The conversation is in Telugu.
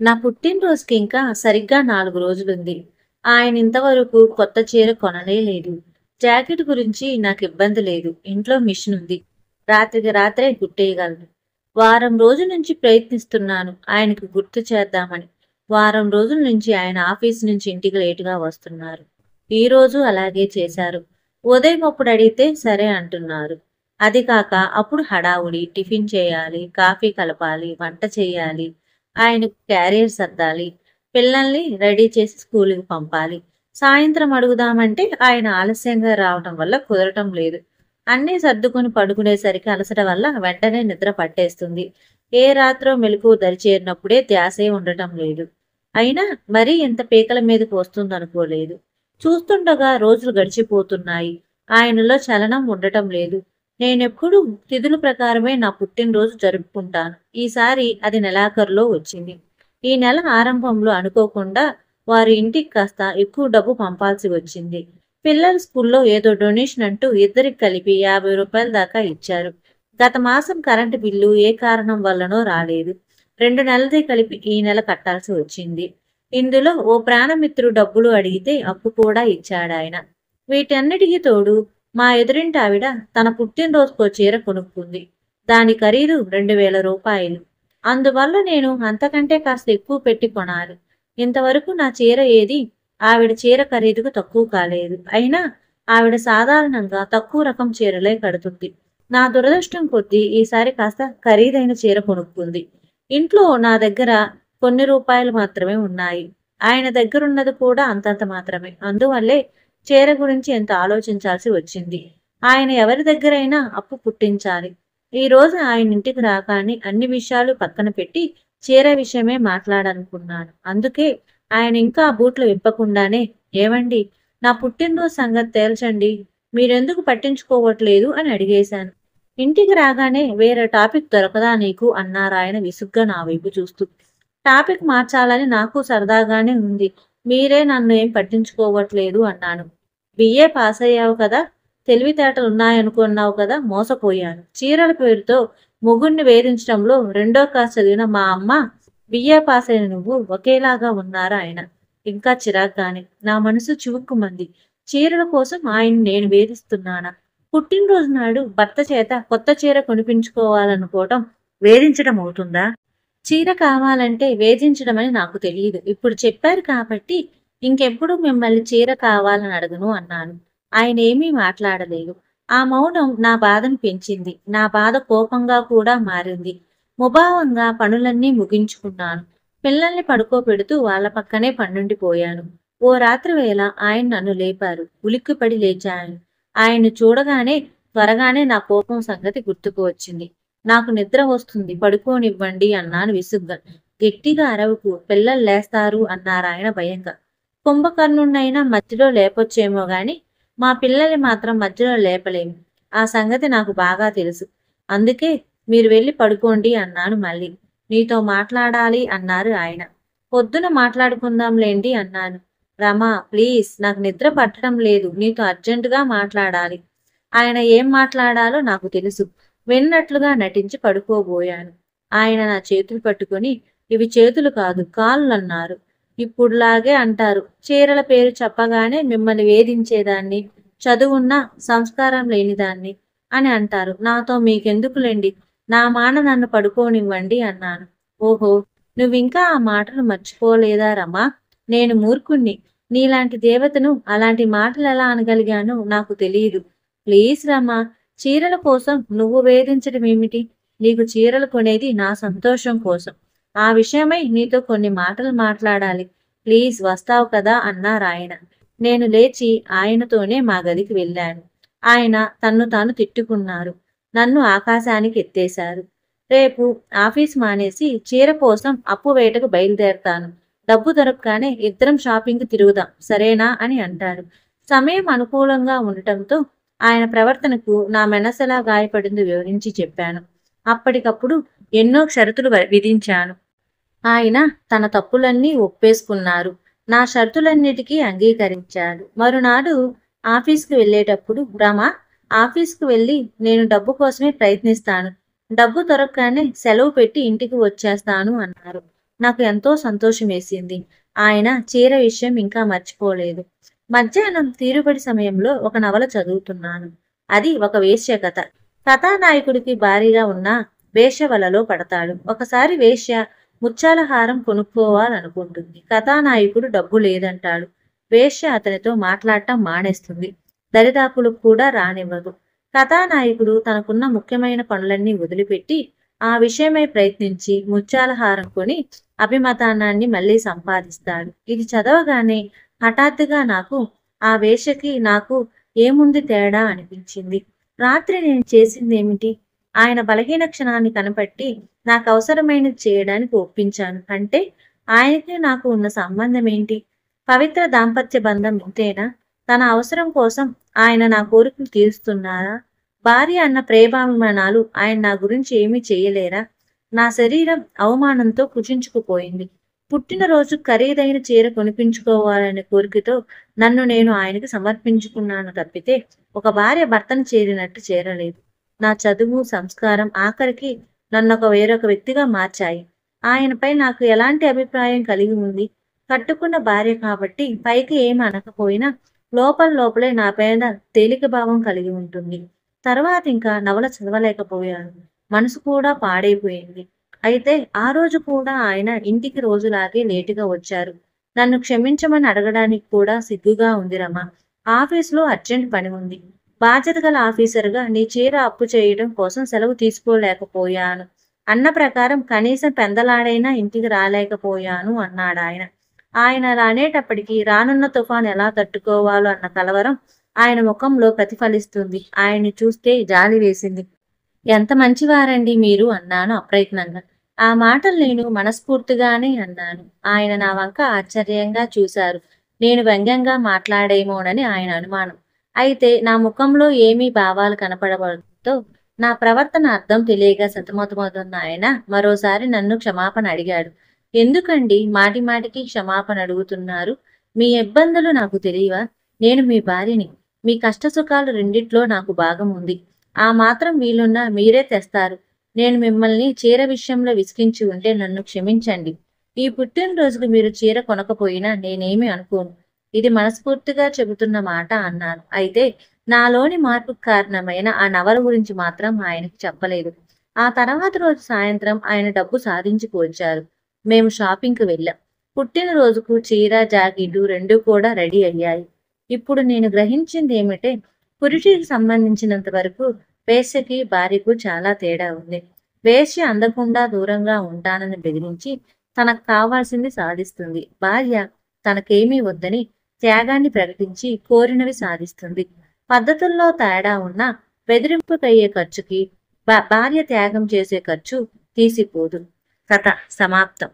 నా పుట్టినరోజుకి ఇంకా సరిగ్గా 4 రోజులుంది. ఆయన ఇంతవరకు కొత్త చీర కొననే లేదు. జాకెట్ గురించి నాకు ఇబ్బంది లేదు. ఇంట్లో మిషన్ ఉంది. రాత్రికి రాత్రే కుట్టేయగలను. వారం రోజుల నుంచి ప్రయత్నిస్తున్నాను ఆయనకు గుర్తు చేద్దామని. వారం రోజుల నుంచి ఆయన ఆఫీస్ నుంచి ఇంటికి లేటుగా వస్తున్నారు. ఈ రోజు అలాగే చేశారు. ఉదయం అప్పుడు అడిగితే సరే అంటున్నారు. అది కాక అప్పుడు హడావుడి, టిఫిన్ చేయాలి, కాఫీ కలపాలి, వంట చేయాలి. ఆయనకు క్యారియర్ సర్దాలి. పిల్లల్ని రెడీ చేసి స్కూలుకి పంపాలి. సాయంత్రం అడుగుదామంటే ఆయన ఆలస్యంగా రావటం వల్ల కుదరటం లేదు. అన్నీ సర్దుకుని పడుకునేసరికి అలసట వల్ల వెంటనే నిద్ర పట్టేస్తుంది. ఏ రాత్రో మెలకువ దరిచేరినప్పుడే ధ్యాసే ఉండటం లేదు. అయినా మరీ ఇంత పీకల మీదకి వస్తుందనుకోలేదు. చూస్తుండగా రోజులు గడిచిపోతున్నాయి. ఆయనలో చలనం ఉండటం లేదు. నేనెప్పుడూ తిథుల ప్రకారమే నా పుట్టినరోజు జరుపుకుంటాను. ఈసారి అది నెలాఖరులో వచ్చింది. ఈ నెల ఆరంభంలో అనుకోకుండా వారి ఇంటికి కాస్త ఎక్కువ డబ్బు పంపాల్సి వచ్చింది. పిల్లల స్కూల్లో ఏదో డొనేషన్ అంటూ ఇద్దరికి కలిపి రూ. 50 దాకా ఇచ్చారు. గత మాసం కరెంటు బిల్లు ఏ కారణం వల్లనో రాలేదు. 2 నెలలది కలిపి ఈ నెల కట్టాల్సి వచ్చింది. ఇందులో ఓ ప్రాణమిత్రుడు డబ్బులు అడిగితే అప్పు కూడా ఇచ్చాడాయన. వీటన్నిటికీ తోడు మా ఎదురింటి ఆవిడ తన పుట్టినరోజుకో చీర కొనుక్కుంది. దాని ఖరీదు 2000 రూపాయలు. అందువల్ల నేను అంతకంటే కాస్త ఎక్కువ పెట్టి కొనాలి. ఇంతవరకు నా చీర ఏది ఆవిడ చీర ఖరీదుకు తక్కువ కాలేదు. అయినా ఆవిడ సాధారణంగా తక్కువ రకం చీరలే కడుతుంది. నా దురదృష్టం కొద్దీ ఈసారి కాస్త ఖరీదైన చీర కొనుక్కుంది. ఇంట్లో నా దగ్గర కొన్ని రూపాయలు మాత్రమే ఉన్నాయి. ఆయన దగ్గరున్నది కూడా అంతంత మాత్రమే. అందువల్లే చీర గురించి ఎంత ఆలోచించాల్సి వచ్చింది. ఆయన ఎవరి దగ్గరైనా అప్పు పుట్టించాలి. ఈ రోజు ఆయన ఇంటికి రాగానే అన్ని విషయాలు పక్కన పెట్టి చీర విషయమే మాట్లాడాలనుకున్నాను. అందుకే ఆయన ఇంకా ఆ బూట్లు విప్పకుండానే, ఏవండి, నా పుట్టినరోజు సంగతి తేల్చండి, మీరెందుకు పట్టించుకోవట్లేదు అని అడిగేశాను. ఇంటికి రాగానే వేరే టాపిక్ దొరకదా నీకు అన్నారాయన విసుగ్గా నా వైపు చూస్తూ. టాపిక్ మార్చాలని నాకు సరదాగానే ఉంది. మీరే నన్ను ఏం పట్టించుకోవట్లేదు అన్నాను. బిఏ పాస్ అయ్యావు కదా, తెలివితేటలున్నాయనుకున్నావు కదా, మోసపోయాను. చీరల పేరుతో మొగుణ్ణి వేధించడంలో 2వ క్లాస్ చదివిన మా అమ్మ, బిఏ పాస్ అయిన నువ్వు ఒకేలాగా ఉన్నారు ఆయన. ఇంకా చిరాగ్గానే నా మనసు చివుక్కుమంది. చీరల కోసం ఆయన నేను వేధిస్తున్నానా? పుట్టినరోజు నాడు భర్త చేత కొత్త చీర కొనిపించుకోవాలనుకోవటం వేధించడం అవుతుందా? చీర కావాలంటే వేధించడమని నాకు తెలియదు. ఇప్పుడు చెప్పారు కాబట్టి ఇంకెప్పుడు మిమ్మల్ని చీర కావాలని అడగను అన్నాను. ఆయన ఏమీ మాట్లాడలేదు. ఆ మౌనం నా బాధను పెంచింది. నా బాధ కోపంగా కూడా మారింది. ముభావంగా పనులన్నీ ముగించుకున్నాను. పిల్లల్ని పడుకోబెడుతూ వాళ్ళ పక్కనే పన్నుండిపోయాను. ఓ రాత్రి వేళ ఆయన నన్ను లేపారు. ఉలిక్కిపడి లేచాను. ఆయన్ని చూడగానే త్వరగానే నా కోపం సంగతి గుర్తుకు వచ్చింది. నాకు నిద్ర వస్తుంది, పడుకోనివ్వండి అన్నాను విసుగ్గా. గట్టిగా అరవకు, పిల్లలు లేస్తారు అన్నారాయన భయంగా. కుంభకర్ణుణ్ణైనా మధ్యలో లేపొచ్చేమో గాని మా పిల్లల్ని మాత్రం మధ్యలో లేపలేము. ఆ సంగతి నాకు బాగా తెలుసు. అందుకే మీరు వెళ్ళి పడుకోండి అన్నాను మళ్ళీ. నీతో మాట్లాడాలి అన్నారు ఆయన. పొద్దున మాట్లాడుకుందాంలేండి అన్నాను. రమా, ప్లీజ్, నాకు నిద్ర పట్టడం లేదు. నీతో అర్జెంటుగా మాట్లాడాలి. ఆయన ఏం మాట్లాడాలో నాకు తెలుసు. విన్నట్లుగా నటించి పడుకోబోయాను. ఆయన నా చేతులు పట్టుకొని, ఇవి చేతులు కాదు కాళ్ళన్నారు. ఇప్పుడులాగే అంటారు. చీరల పేరు చెప్పగానే మిమ్మల్ని వేధించేదాన్ని, చదువున్నా సంస్కారం లేనిదాన్ని అని అంటారు. నాతో మీకెందుకులేండి, నా మాట నన్ను పడుకోనివ్వండి అన్నాను. ఓహో, నువ్వింకా ఆ మాటలు మర్చిపోలేదా రమా? నేను మూర్ఖుణ్ణి. నీలాంటి దేవతను అలాంటి మాటలు ఎలా అనగలిగానో నాకు తెలియదు. ప్లీజ్ రమా, చీరల కోసం నువ్వు వేధించడం ఏమిటి? నీకు చీరలు కొనేది నా సంతోషం కోసం. ఆ విషయమై నీతో కొన్ని మాటలు మాట్లాడాలి. ప్లీజ్ వస్తావు కదా అన్నారాయన. నేను లేచి ఆయనతోనే మా గదికి వెళ్ళాను. ఆయన తన్ను తాను తిట్టుకున్నారు. నన్ను ఆకాశానికి ఎత్తేశారు. రేపు ఆఫీస్ మానేసి చీర కోసం అప్పు వేటకు బయలుదేరతాను. డబ్బు దొరకగానే ఇద్దరం షాపింగ్కి తిరుగుదాం, సరేనా అని అంటాడు. సమయం అనుకూలంగా ఉండటంతో ఆయన ప్రవర్తనకు నా మనసెలా గాయపడిందో వివరించి చెప్పాను. అప్పటికప్పుడు ఎన్నో షరతులు విధించాను. ఆయన తన తప్పులన్నీ ఒప్పేసుకున్నారు. నా షరతులన్నిటికీ అంగీకరించాడు. మరునాడు ఆఫీస్కి వెళ్ళేటప్పుడు, రమా, ఆఫీస్కి వెళ్ళి నేను డబ్బు కోసమే ప్రయత్నిస్తాను. డబ్బు దొరకగానే సెలవు పెట్టి ఇంటికి వచ్చేస్తాను అన్నారు. నాకు ఎంతో సంతోషం వేసింది. ఆయన చీర విషయం ఇంకా మర్చిపోలేదు. మధ్యాహ్నం తీరుబడి సమయంలో ఒక నవల చదువుతున్నాను. అది ఒక వేశ్య కథ. కథానాయకుడికి భారీగా ఉన్న వేశ్య వలలో పడతాడు. ఒకసారి వేశ్య ముత్యాల హారం కొనుక్కోవాలనుకుంటుంది. కథానాయకుడు డబ్బు లేదంటాడు. వేశ్య అతనితో మాట్లాడటం మానేస్తుంది. దరిదాపులకు కూడా రానివ్వదు. కథానాయకుడు తనకున్న ముఖ్యమైన పనులన్నీ వదిలిపెట్టి ఆ విషయమై ప్రయత్నించి ముత్యాల హారం కొని అభిమతానాన్ని మళ్ళీ సంపాదిస్తాడు. ఇది చదవగానే హఠాత్తుగా ఆ వేశ్యకి నాకు ఏముంది తేడా అనిపించింది. రాత్రి నేను చేసిందేమిటి? ఆయన బలహీన క్షణాన్ని కనపట్టి నాకు అవసరమైనది చేయడానికి ఒప్పించాను. అంటే ఆయనకి నాకు ఉన్న సంబంధం ఏంటి? పవిత్ర దాంపత్య బంధం ఇంతేనా? తన అవసరం కోసం ఆయన నా కోరికలు తీరుస్తున్నారా? భార్య అన్న ప్రేమాభిమానాలు ఆయన నా గురించి ఏమీ చేయలేరా? నా శరీరం అవమానంతో కుచించుకుపోయింది. పుట్టినరోజు ఖరీదైన చీర కొనిపించుకోవాలనే కోరికతో నన్ను నేను ఆయనకి సమర్పించుకున్నాను తప్పితే ఒక భార్య భర్తను చేరినట్టు చేరలేదు. నా చదువు, సంస్కారం ఆఖరికి నన్నొక వేరొక వ్యక్తిగా మార్చాయి. ఆయనపై నాకు ఎలాంటి అభిప్రాయం కలిగి ఉంది? కట్టుకున్న భార్య కాబట్టి పైకి ఏమి అనకపోయినా లోపలే నా పైన తేలిక భావం కలిగి ఉంటుంది. తర్వాత ఇంకా నవల చదవలేకపోయాను. మనసు కూడా పాడైపోయింది. అయితే ఆ రోజు కూడా ఆయన ఇంటికి రోజులాగే లేటుగా వచ్చారు. నన్ను క్షమించమని అడగడానికి కూడా సిగ్గుగా ఉంది రమ. ఆఫీసులో అర్జెంట్ పని ఉంది. బాధ్యత గల ఆఫీసర్గా నీ చీర అప్పు చేయడం కోసం సెలవు తీసుకోలేకపోయాను అన్న ప్రకారం కనీసం పెందలాడైనా ఇంటికి రాలేకపోయాను అన్నాడాయన. ఆయన అలా అనేటప్పటికీ రానున్న తుఫాను ఎలా తట్టుకోవాలో అన్న కలవరం ఆయన ముఖంలో ప్రతిఫలిస్తుంది. ఆయన్ని చూస్తే జాలి వేసింది. ఎంత మంచివారండి మీరు అన్నాను అప్రయత్నంగా. ఆ మాటలు నేను మనస్ఫూర్తిగానే అన్నాను. ఆయన నా వంక ఆశ్చర్యంగా చూశారు. నేను వ్యంగ్యంగా మాట్లాడేమోనని ఆయన అనుమానం. అయితే నా ముఖంలో ఏమీ భావాలు కనపడడంతో నా ప్రవర్తన అర్థం తెలియక సతమతమవుతున్న ఆయన మరోసారి నన్ను క్షమాపణ అడిగాడు. ఎందుకండి మాటిమాటికి క్షమాపణ అడుగుతున్నారు? మీ ఇబ్బందులు నాకు తెలియవా? నేను మీ భార్యని. మీ కష్టసుఖాలు రెండిట్లో నాకు భాగం ఉంది. ఆ మాత్రం వీలున్నా మీరే తెస్తారు. నేను మిమ్మల్ని చీర విషయంలో విసిగించి ఉంటే నన్ను క్షమించండి. ఈ పుట్టినరోజుకు మీరు చీర కొనకపోయినా నేనేమీ అనుకోను. ఇది మనస్ఫూర్తిగా చెబుతున్న మాట అన్నాను. అయితే నాలోని మార్పుకు కారణమైన ఆ నవల గురించి మాత్రం ఆయనకి చెప్పలేదు. ఆ తర్వాత రోజు సాయంత్రం ఆయన డబ్బు సాధించుకు వచ్చారు. మేము షాపింగ్కి వెళ్ళాం. పుట్టినరోజుకు చీర, జాకెట్ రెండూ కూడా రెడీ అయ్యాయి. ఇప్పుడు నేను గ్రహించింది ఏమిటే, పురుషుడికి సంబంధించినంత వరకు వేశ్యకి భార్యకు చాలా తేడా ఉంది. వేశ్య అందకుండా దూరంగా ఉంటానని బెదిరించి తనకు కావాల్సింది సాధిస్తుంది. భార్య తనకేమీ వద్దని త్యాగాన్ని ప్రకటించి కోరినవి సాధిస్తుంది. పద్ధతుల్లో తేడా ఉన్నా బెదిరింపుకయ్యే ఖర్చుకి భార్య త్యాగం చేసే ఖర్చు తీసిపోదు. కథ సమాప్తం.